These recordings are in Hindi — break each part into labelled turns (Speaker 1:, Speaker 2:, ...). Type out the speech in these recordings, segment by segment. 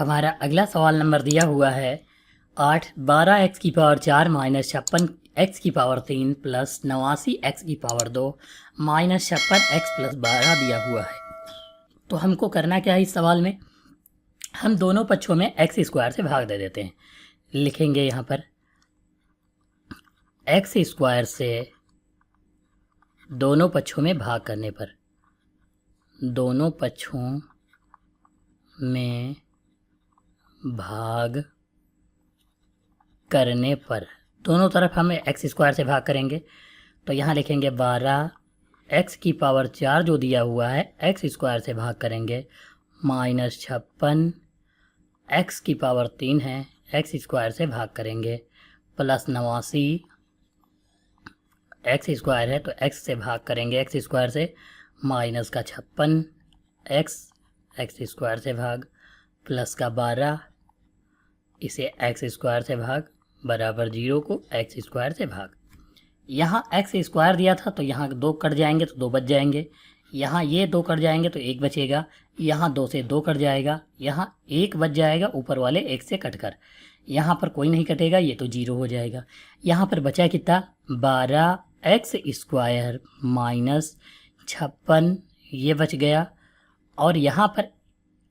Speaker 1: हमारा अगला सवाल नंबर दिया हुआ है 8 12x की पावर 4 माइनस 56 x की पावर 3 प्लस 89 x की पावर 2 माइनस 56 x प्लस 12 दिया हुआ है। तो हमको करना क्या है इस सवाल में, हम दोनों पक्षों में x स्क्वायर से भाग दे देते हैं। लिखेंगे यहाँ पर x स्क्वायर से दोनों पक्षों में भाग करने पर, दोनों पक्षों में भाग करने पर दोनों तरफ हम एक्स स्क्वायर से भाग करेंगे। तो यहाँ लिखेंगे 12x की पावर 4 जो दिया हुआ है एक्स स्क्वायर से भाग करेंगे, माइनस 56 x की पावर 3 है एक्स स्क्वायर से भाग करेंगे, प्लस 89 एक्स स्क्वायर है तो x से भाग करेंगे एक्स स्क्वायर से, माइनस का 56 एक्स स्क्वायर से भाग, प्लस का 12 इसे एक्स स्क्वायर से भाग बराबर 0 को एक्स स्क्वायर से भाग। यहाँ एक्स स्क्वायर दिया था तो यहाँ 2 कट जाएंगे तो 2 बच जाएंगे, यहाँ ये 2 कट जाएंगे तो 1 बचेगा, यहाँ 2 से 2 कट जाएगा, यहाँ 1 बच जाएगा ऊपर वाले 1 से कटकर, यहाँ पर कोई नहीं कटेगा, ये तो 0 हो जाएगा। यहाँ पर बचा कितना 12x स्क्वायर माइनस 56 ये बच गया, और यहाँ पर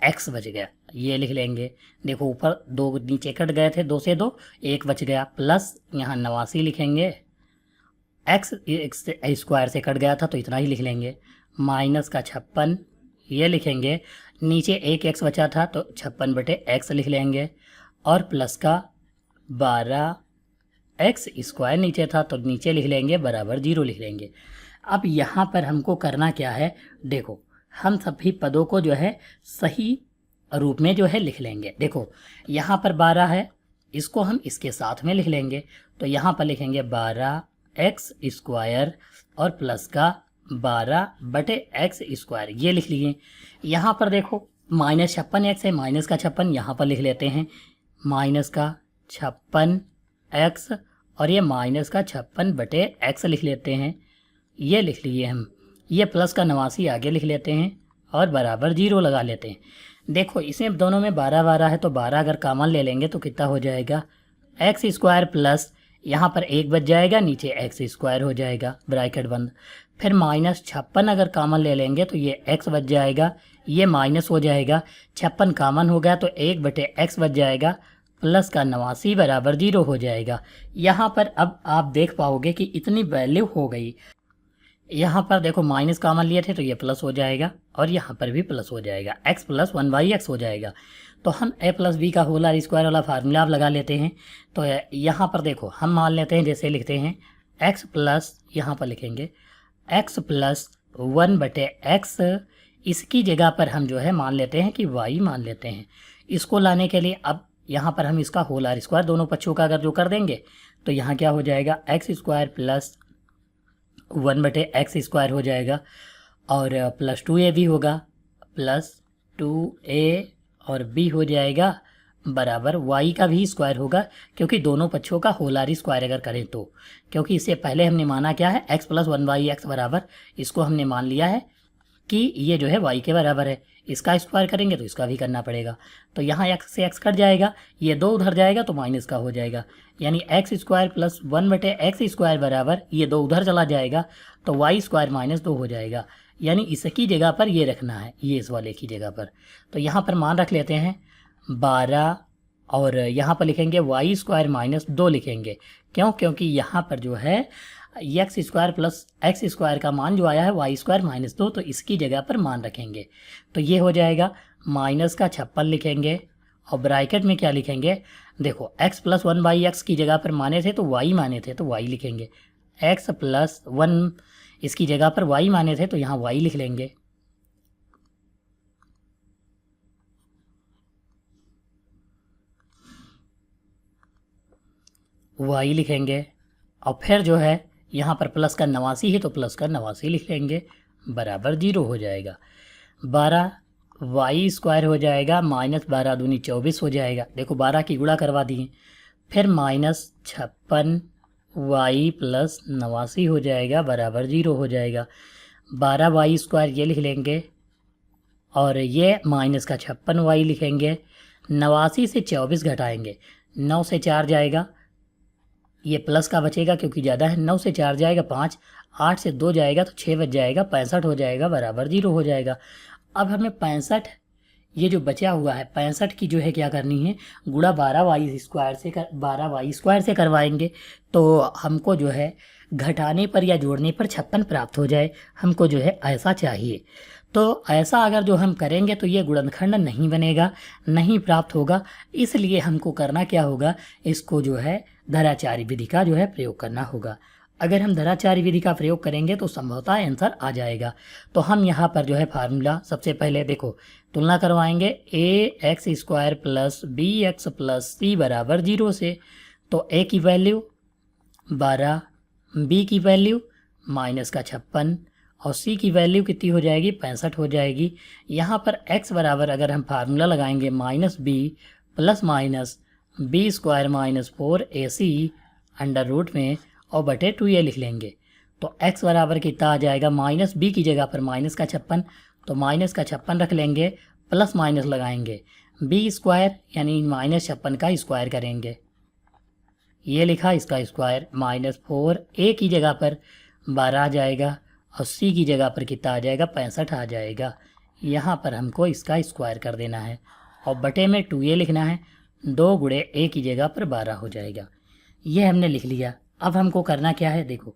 Speaker 1: x बच गया, ये लिख लेंगे। देखो ऊपर 2 नीचे कट गए थे, 2 से 2 1 बच गया, प्लस यहाँ 89 लिखेंगे, x स्क्वायर से कट गया था तो इतना ही लिख लेंगे, माइनस का 56 ये लिखेंगे, नीचे 1x बचा था तो 56 बटे x लिख लेंगे, और प्लस का 12x स्क्वायर नीचे था तो नीचे लिख लेंगे बराबर 0 लिख लेंगे। अब यहाँ पर हमको करना क्या है, देखो हम सभी पदों को जो है सही रूप में जो है लिख लेंगे। देखो यहाँ पर 12 है, इसको हम इसके साथ में लिख लेंगे, तो यहाँ पर लिखेंगे 12x स्क्वायर और प्लस का 12 बटे x स्क्वायर ये लिख लिए। यहाँ पर देखो माइनस 56x है, माइनस का 56 यहाँ पर लिख लेते हैं, माइनस का 56x और ये माइनस का 56 बटे x लिख लेते हैं, ये लिख लिए हम। ये प्लस का 89 आगे लिख लेते हैं और बराबर 0 लगा लेते हैं। देखो इसमें दोनों में 12 12 है तो 12 अगर कॉमन ले लेंगे तो कितना हो जाएगा एक्स स्क्वायर, प्लस यहाँ पर 1 बच जाएगा, नीचे एक्स स्क्वायर हो जाएगा ब्रैकेट बंद, फिर माइनस 56 अगर कॉमन ले लेंगे तो ये x बच जाएगा, ये माइनस हो जाएगा, 56 कॉमन हो गया तो 1 बटे x बच जाएगा, प्लस का 89 बराबर 0 हो जाएगा। यहाँ पर अब आप देख पाओगे कि इतनी वैल्यू हो गई। यहाँ पर देखो माइनस कॉमन लिए थे तो ये प्लस हो जाएगा और यहाँ पर भी प्लस हो जाएगा, x प्लस 1/x हो जाएगा। तो हम a प्लस बी का होल स्क्वायर वाला फार्मूला आप लगा लेते हैं। तो यहाँ पर देखो हम मान लेते हैं, जैसे लिखते हैं x प्लस, यहाँ पर लिखेंगे x प्लस 1 बटे x, इसकी जगह पर हम जो है मान लेते हैं कि y मान लेते हैं। इसको लाने के लिए अब यहाँ पर हम इसका होल स्क्वायर दोनों पक्षों का अगर जो कर देंगे तो यहाँ क्या हो जाएगा x स्क्वायर प्लस 1 बटे एक्स स्क्वायर हो जाएगा, और प्लस 2a भी होगा, प्लस 2a और b हो जाएगा बराबर y का भी स्क्वायर होगा, क्योंकि दोनों पक्षों का होल स्क्वायर अगर करें तो, क्योंकि इससे पहले हमने माना क्या है x प्लस 1/x बराबर, इसको हमने मान लिया है कि ये जो है y के बराबर है, इसका स्क्वायर करेंगे तो इसका भी करना पड़ेगा। तो यहाँ x से x कट जाएगा, ये 2 उधर जाएगा तो माइनस का हो जाएगा, यानी एक्स स्क्वायर प्लस 1 बटे एक्स स्क्वायर बराबर, ये 2 उधर चला जाएगा तो वाई स्क्वायर माइनस 2 हो जाएगा, यानी इसकी जगह पर ये रखना है, ये इस वाले की जगह पर। तो यहाँ पर मान रख लेते हैं 12 और यहाँ पर लिखेंगे वाई स्क्वायर माइनस 2 लिखेंगे, क्यों, क्योंकि यहाँ पर जो है x square plus x square का मान जो आया है वाई स्क्वायर माइनस 2, तो इसकी जगह पर मान रखेंगे। तो ये हो जाएगा माइनस का 56 लिखेंगे और ब्रैकेट में क्या लिखेंगे, देखो x प्लस 1/x की जगह पर माने थे तो y माने थे तो y लिखेंगे, x प्लस 1 इसकी जगह पर y माने थे तो यहाँ y लिख लेंगे, y लिखेंगे, और फिर जो है यहाँ पर प्लस का 89 है तो प्लस का 89 लिख लेंगे बराबर 0 हो जाएगा। 12 वाई स्क्वायर हो जाएगा, माइनस 12 दूनी 24 हो जाएगा, देखो 12 की गुणा करवा दिए, फिर माइनस 56 वाई प्लस 89 हो जाएगा बराबर 0 हो जाएगा। 12 वाई स्क्वायर ये लिख लेंगे और ये माइनस का 56 वाई लिखेंगे 89 से 24 घटाएंगे, 9 से 4 जाएगा, ये प्लस का बचेगा क्योंकि ज़्यादा है, 9 से 4 जाएगा 5, 8 से 2 जाएगा तो 6 बच जाएगा, 65 हो जाएगा, बराबर 0 हो जाएगा। अब हमें 65, ये जो बचा हुआ है 65 की जो है क्या करनी है, गुणा 12y² से करवाएंगे, तो हमको जो है घटाने पर या जोड़ने पर 56 प्राप्त हो जाए, हमको जो है ऐसा चाहिए। तो ऐसा अगर जो हम करेंगे तो ये गुणनखंड नहीं बनेगा, नहीं प्राप्त होगा, इसलिए हमको करना क्या होगा, इसको जो है धराचारी विधि का जो है प्रयोग करना होगा। अगर हम धराचारी विधि का प्रयोग करेंगे तो संभवतः आंसर आ जाएगा। तो हम यहाँ पर जो है फार्मूला सबसे पहले देखो तुलना करवाएंगे, ax² plus bx plus c बराबर 0 से। तो a की वैल्यू 12, b की वैल्यू माइनस का 56 और c की वैल्यू कितनी हो जाएगी, 65 हो जाएगी। यहाँ पर x बराबर अगर हम फार्मूला लगाएंगे minus b plus minus b² minus 4ac under root में और बटे 2a लिख लेंगे। तो x बराबर कितना आ जाएगा, माइनस b की जगह पर माइनस का 56, तो माइनस का 56 रख लेंगे, प्लस माइनस लगाएंगे, b² यानी माइनस 56 का स्क्वायर करेंगे, ये लिखा इसका स्क्वायर, माइनस 4a की जगह पर 12 आ जाएगा और c की जगह पर कितना आ जाएगा, 65 आ जाएगा। यहाँ पर हमको इसका स्क्वायर कर देना है और बटे में 2a लिखना है, 2 गुणे a की जगह पर 12 हो जाएगा। ये हमने लिख लिया। अब हमको करना क्या है, देखो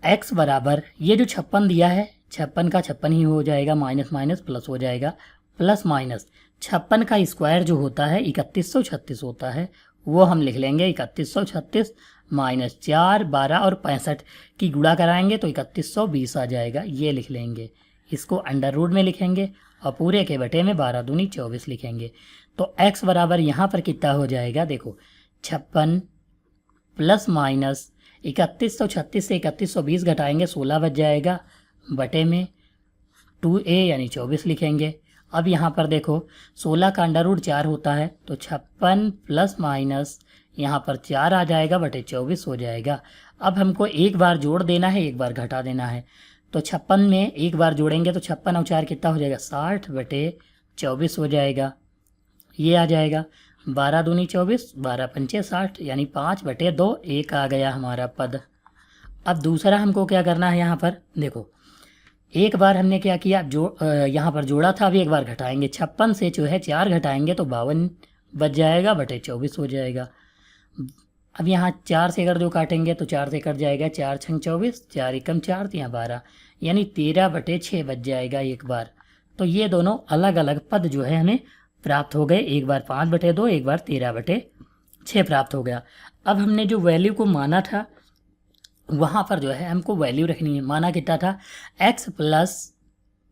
Speaker 1: x बराबर ये जो 56 दिया है, 56 का 56 ही हो जाएगा, माइनस माइनस प्लस हो जाएगा, प्लस माइनस 56 का स्क्वायर जो होता है 3136 होता है, वो हम लिख लेंगे 3136 माइनस 4, 12 और 65 की गुणा कराएंगे तो 3120 आ जाएगा, ये लिख लेंगे। इसको अंडर रूट में लिखेंगे और पूरे के बटे में 12 दूनी 24 लिखेंगे। तो x बराबर यहाँ पर कितना हो जाएगा, देखो 56 प्लस माइनस 3136 से 3120 घटाएंगे 16 बच जाएगा, बटे में 2a यानी 24 लिखेंगे। अब यहाँ पर देखो 16 का अंडर रूट 4 होता है, तो 56 प्लस माइनस यहाँ पर 4 आ जाएगा, बटे 24 हो जाएगा। अब हमको एक बार जोड़ देना है, एक बार घटा देना है, तो 56 में एक बार जोड़ेंगे तो 56 और 4 कितना हो जाएगा, 60 बटे 24 हो जाएगा, ये आ जाएगा। 12 दूनी 24, 12 पंचे 60 यानी 5 बटे 2, 1 आ गया हमारा पद। अब दूसरा हमको क्या करना है, यहाँ पर देखो एक बार हमने क्या किया, यहाँ पर जोड़ा था, अभी एक बार घटाएंगे, 56 से जो है 4 घटाएंगे तो 52 बच जाएगा, बटे 24 हो जाएगा। अब यहाँ 4 से अगर जो काटेंगे तो 4 से कट जाएगा, 4 छंग 24, 4 एकम 4 तो यहाँ 12 यानी 13 बटे 6 बच जाएगा एक बार। तो ये दोनों अलग अलग पद जो है हमें प्राप्त हो गए, एक बार 5 बटे 2, एक बार 13 बटे 6 प्राप्त हो गया। अब हमने जो वैल्यू को माना था वहाँ पर जो है हमको वैल्यू रखनी है। माना कितना था, x प्लस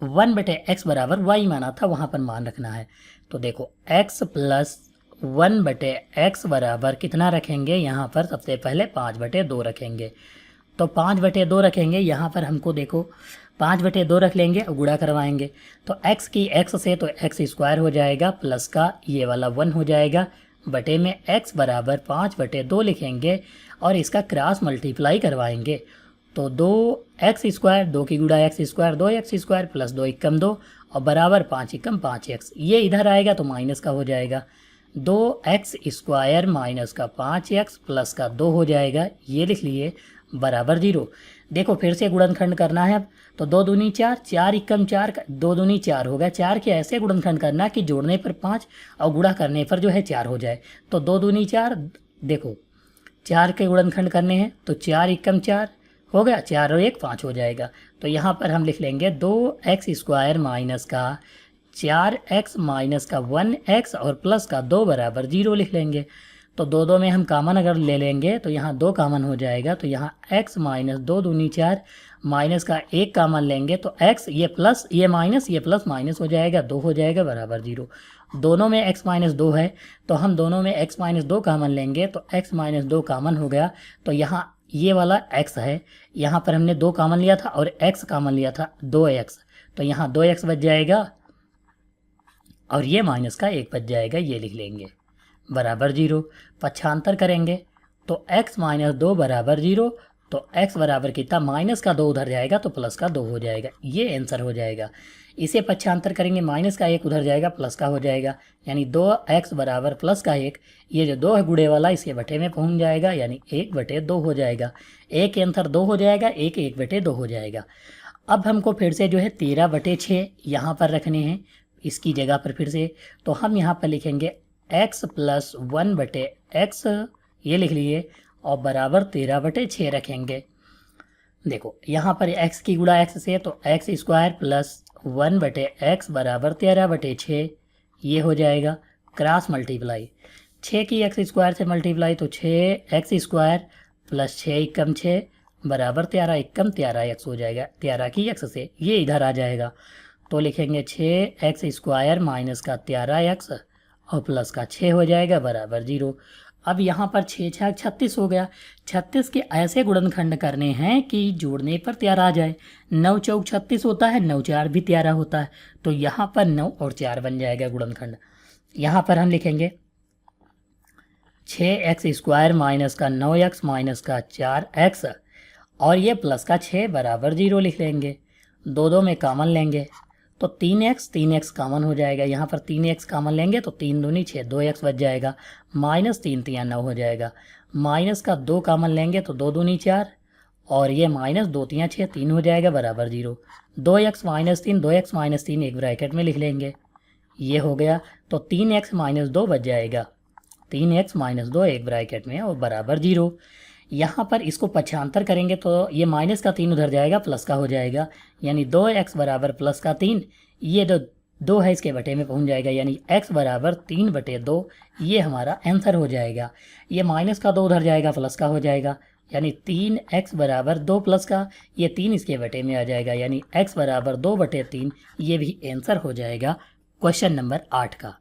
Speaker 1: 1 बटे x बराबर y माना था, वहाँ पर मान रखना है। तो देखो x प्लस 1 बटे x बराबर कितना रखेंगे, यहाँ पर सबसे पहले 5 बटे 2 रखेंगे। तो 5 बटे 2 रखेंगे, यहाँ पर हमको देखो 5 बटे 2 रख लेंगे और गुणा करवाएंगे तो x की x से तो x² हो जाएगा, प्लस का ये वाला 1 हो जाएगा, बटे में x बराबर 5 बटे 2 लिखेंगे और इसका क्रॉस मल्टीप्लाई करवाएंगे तो 2x², 2 की गुणा x² 2x² प्लस 2 एकम 2 और बराबर 5 एकम 5x, ये इधर आएगा तो माइनस का हो जाएगा, 2x² माइनस का 5x प्लस का 2 हो जाएगा, ये लिख लिए, बराबर 0। देखो फिर से गुणनखंड करना है अब, तो 2 दूनी 4, 4 एकम 4, 2 दूनी 4 हो गया। 4 के ऐसे गुणनखंड करना कि जोड़ने पर 5 और गुणा करने पर जो है 4 हो जाए। तो 2 दूनी 4, देखो 4 के गुणनखंड करने हैं तो 4 एकम 4 हो गया, 4 और 1 5 हो जाएगा। तो यहाँ पर हम लिख लेंगे 2x² माइनस का 4x माइनस का 1x और प्लस का 2 बराबर 0 लिख लेंगे। तो 2 में हम कामन अगर ले लेंगे तो यहाँ 2 कामन हो जाएगा, तो यहाँ x माइनस 2 दूनी 4 माइनस का 1 कामन लेंगे तो x ये प्लस ये माइनस ये प्लस माइनस हो जाएगा, 2 हो जाएगा, बराबर 0। दोनों में x माइनस 2 है तो हम दोनों में x माइनस 2 कामन लेंगे तो x माइनस 2 कामन हो गया। तो यहाँ ये वाला x है, यहाँ पर हमने 2 कामन लिया था और x कामन लिया था 2x, तो यहाँ 2x बच जाएगा और ये माइनस का 1 बच जाएगा, ये लिख लेंगे, बराबर 0। पक्षांतर करेंगे तो x माइनस 2 बराबर 0 तो x बराबर कितना, माइनस का 2 उधर जाएगा तो प्लस का 2 हो जाएगा, ये आंसर हो जाएगा। इसे पक्षांतर करेंगे, माइनस का 1 उधर जाएगा प्लस का हो जाएगा, यानी 2x बराबर प्लस का 1, ये जो 2 है गुड़े वाला इसके बटे में पहुंच जाएगा, यानी 1/2 हो जाएगा। एक आंसर 2 हो जाएगा, एक 1/2 हो जाएगा। अब हमको फिर से जो है 13/6 यहाँ पर रखने हैं इसकी जगह पर फिर से, तो हम यहाँ पर लिखेंगे x + 1/x, ये लिख लिए, और बराबर 13/6 रखेंगे। देखो यहाँ पर x की गुणा x से, तो x² + 1/x बराबर 13/6, ये हो जाएगा। क्रॉस मल्टीप्लाई, 6 की x² से मल्टीप्लाई, तो 6x² + 6 × 6 बराबर 13 × 13x हो जाएगा, 13 की x से ये इधर आ जाएगा, तो लिखेंगे 6x² - का 13x और प्लस का 6 हो जाएगा बराबर 0। अब यहाँ पर 6 6 36 हो गया। 36 के ऐसे गुणनखंड करने हैं कि जोड़ने पर 13 आ जाए। 9 चौक 36 होता है, 9 4 भी 13 होता है, तो यहाँ पर 9 और 4 बन जाएगा गुणनखंड। यहाँ पर हम लिखेंगे 6x² - का 9x - का 4x और ये प्लस का 6 बराबर 0 लिख लेंगे। 2 2 में कॉमन लेंगे तो 3x कॉमन हो जाएगा। यहाँ पर 3x कॉमन लेंगे तो 3 दूनी 6, 2x बच जाएगा, -3 3 9 हो जाएगा। माइनस का 2 कॉमन लेंगे तो 2 दूनी 4 और ये -2 3 6, 3 हो जाएगा बराबर 0। 2x - 3, 2x - 3 एक ब्रैकेट में लिख लेंगे, ये हो गया। तो 3x - 2 बच जाएगा, 3x - 2 एक ब्रैकेट में और बराबर 0। यहाँ पर इसको पक्षांतर करेंगे तो ये माइनस का 3 उधर जाएगा, प्लस का हो जाएगा, यानी 2x बराबर प्लस का 3, ये जो 2 है इसके बटे में पहुँच जाएगा, यानी x बराबर 3/2, ये हमारा आंसर हो जाएगा। ये माइनस का 2 उधर जाएगा, प्लस का हो जाएगा, यानी 3x बराबर 2 प्लस का, ये 3 इसके बटे में आ जाएगा, यानी x बराबर 2/3, ये भी आंसर हो जाएगा क्वेश्चन नंबर 8 का।